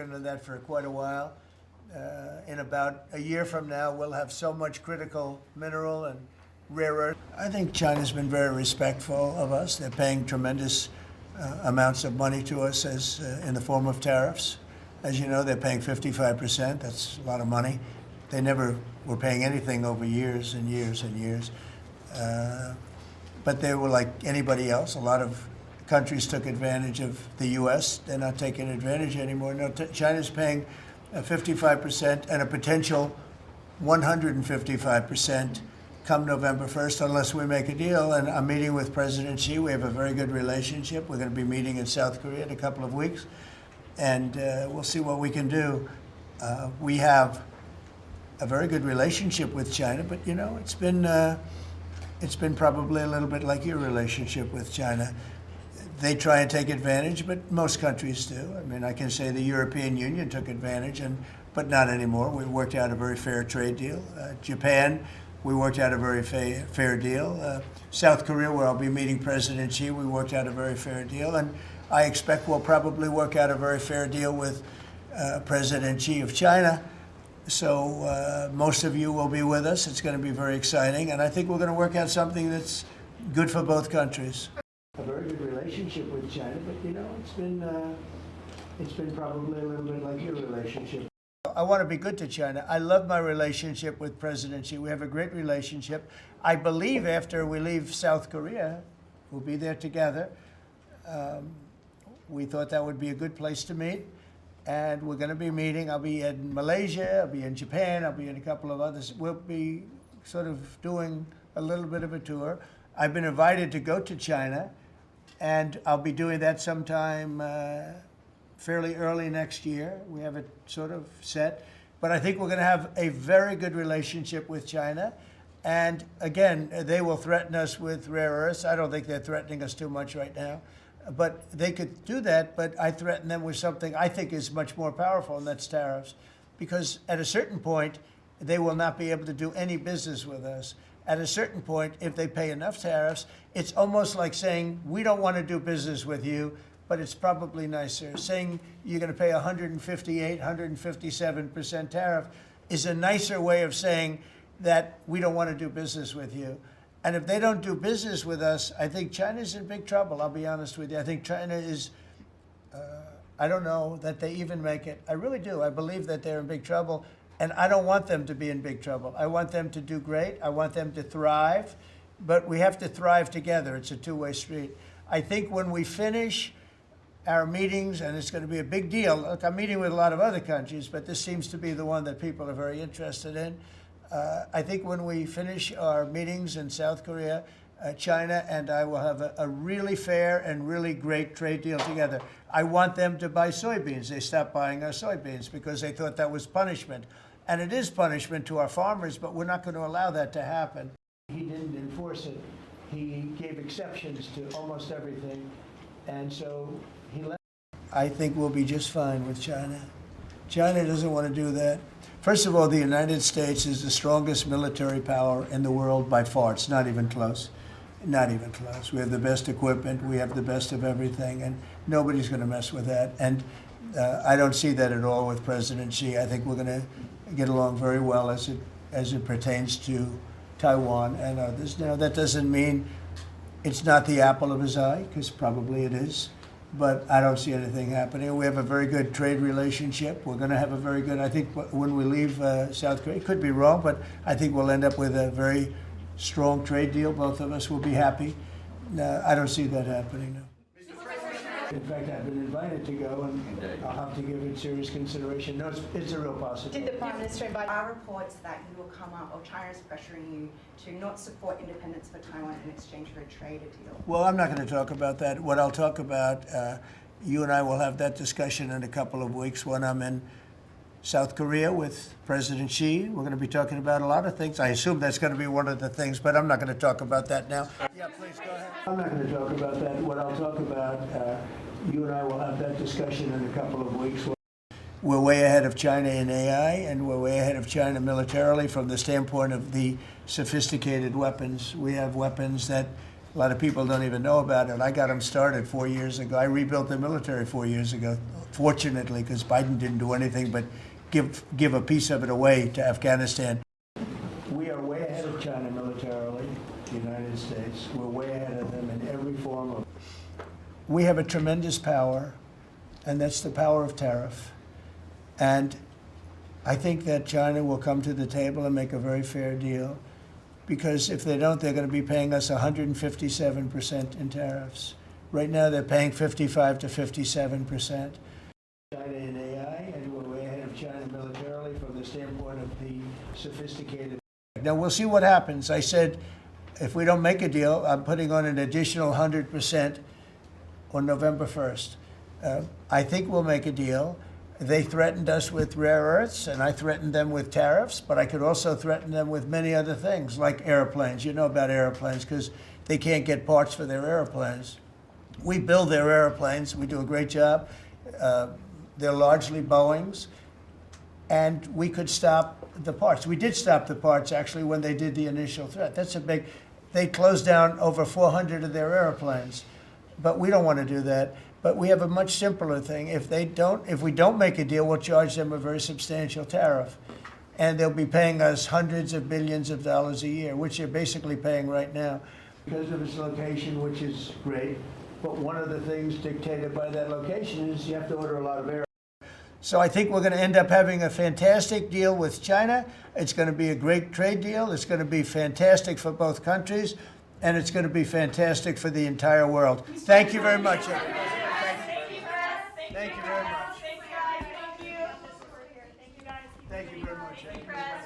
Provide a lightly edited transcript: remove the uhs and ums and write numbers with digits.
working on that for quite a while. In about a year from now, we'll have so much critical mineral and rare earth. I think China's been very respectful of us. They're paying tremendous amounts of money to us as in the form of tariffs. As you know, they're paying 55%. That's a lot of money. They never were paying anything over years and years and years. But they were like anybody else. A lot of countries took advantage of the U.S. They're not taking advantage anymore. No, China's paying 55% and a potential 155% come November 1st unless we make a deal. And I'm meeting with President Xi. We have a very good relationship. We're going to be meeting in South Korea in a couple of weeks. And we'll see what we can do. We have a very good relationship with China, but you know, it's been probably a little bit like your relationship with China. They try and take advantage, but most countries do. I mean, I can say the European Union took advantage, but not anymore. We worked out a very fair trade deal. Japan, we worked out a very fair deal. South Korea, where I'll be meeting President Xi, we worked out a very fair deal. And I expect we'll probably work out a very fair deal with President Xi of China. So most of you will be with us. It's going to be very exciting. And I think we're going to work out something that's good for both countries. A very good relationship with China, but you know, it's been probably a little bit like your relationship. I want to be good to China. I love my relationship with President Xi. We have a great relationship. I believe after we leave South Korea, we'll be there together. We thought that would be a good place to meet. And we're going to be meeting. I'll be in Malaysia, I'll be in Japan, I'll be in a couple of others. We'll be sort of doing a little bit of a tour. I've been invited to go to China, and I'll be doing that sometime fairly early next year. We have it sort of set. But I think we're going to have a very good relationship with China. And again, they will threaten us with rare earths. I don't think they're threatening us too much right now. But they could do that, but I threaten them with something I think is much more powerful, and that's tariffs. Because at a certain point, they will not be able to do any business with us. At a certain point, if they pay enough tariffs, it's almost like saying, we don't want to do business with you, but it's probably nicer. Saying you're going to pay 158, 157% tariff is a nicer way of saying that we don't want to do business with you. And if they don't do business with us, I think China's in big trouble, I'll be honest with you. I think China is, I don't know that they even make it. I really do. I believe that they're in big trouble. And I don't want them to be in big trouble. I want them to do great. I want them to thrive. But we have to thrive together. It's a two-way street. I think when we finish our meetings, and it's going to be a big deal. Look, I'm meeting with a lot of other countries, but this seems to be the one that people are very interested in. I think when we finish our meetings in South Korea, China and I will have a really fair and really great trade deal together. I want them to buy soybeans. They stopped buying our soybeans because they thought that was punishment. And it is punishment to our farmers, but we're not going to allow that to happen. He didn't enforce it. He gave exceptions to almost everything. And so he left. I think we'll be just fine with China. China doesn't want to do that. First of all, the United States is the strongest military power in the world by far. It's not even close. Not even close. We have the best equipment. We have the best of everything, and nobody's going to mess with that. And I don't see that at all with President Xi. I think we're going to get along very well as it pertains to Taiwan and others. Now, that doesn't mean it's not the apple of his eye, because probably it is. But I don't see anything happening. We have a very good trade relationship. We're going to have a very good, I think when we leave South Korea, it could be wrong, but I think we'll end up with a very strong trade deal. Both of us will be happy. I don't see that happening now. In fact, I've been invited to go, and I'll have to give it serious consideration. No, it's a real possibility. Did the Prime Minister invite? There are reports that you will come up, or China is pressuring you to not support independence for Taiwan in exchange for a trade deal? Well, I'm not going to talk about that. What I'll talk about, you and I will have that discussion in a couple of weeks when I'm in South Korea with President Xi. We're going to be talking about a lot of things. I assume that's going to be one of the things, but I'm not going to talk about that now. Yeah, please go ahead. I'm not going to talk about that. What I'll talk about, you and I will have that discussion in a couple of weeks. We're way ahead of China in AI, and we're way ahead of China militarily from the standpoint of the sophisticated weapons. We have weapons that A lot of people don't even know about it. I got them started 4 years ago. I rebuilt the military 4 years ago, fortunately, because Biden didn't do anything but give a piece of it away to Afghanistan. We are way ahead of China militarily, the United States. We're way ahead of them in every form of. We have a tremendous power, and that's the power of tariff. And I think that China will come to the table and make a very fair deal, because if they don't, they're going to be paying us 157% in tariffs. Right now, they're paying 55 to 57%. China in AI, and we're way ahead of China militarily from the standpoint of the sophisticated. Now, we'll see what happens. I said, if we don't make a deal, I'm putting on an additional 100% on November 1st. I think we'll make a deal. They threatened us with rare earths, and I threatened them with tariffs, but I could also threaten them with many other things, like airplanes. You know about airplanes, because they can't get parts for their airplanes. We build their airplanes. We do a great job. They're largely Boeings, and we could stop the parts. We did stop the parts, actually, when they did the initial threat. That's a big. They closed down over 400 of their airplanes, but we don't want to do that. But we have a much simpler thing. If we don't make a deal, we'll charge them a very substantial tariff, and they'll be paying us hundreds of billions of dollars a year, which they're basically paying right now, because of its location, which is great. But one of the things dictated by that location is you have to order a lot of air. So I think we're going to end up having a fantastic deal with China. It's going to be a great trade deal. It's going to be fantastic for both countries, and it's going to be fantastic for the entire world. Thank you very much, everybody. Thank you very much. Thank you, guys. Thank you. Thank you, guys. Thank you very much. Thank you, press.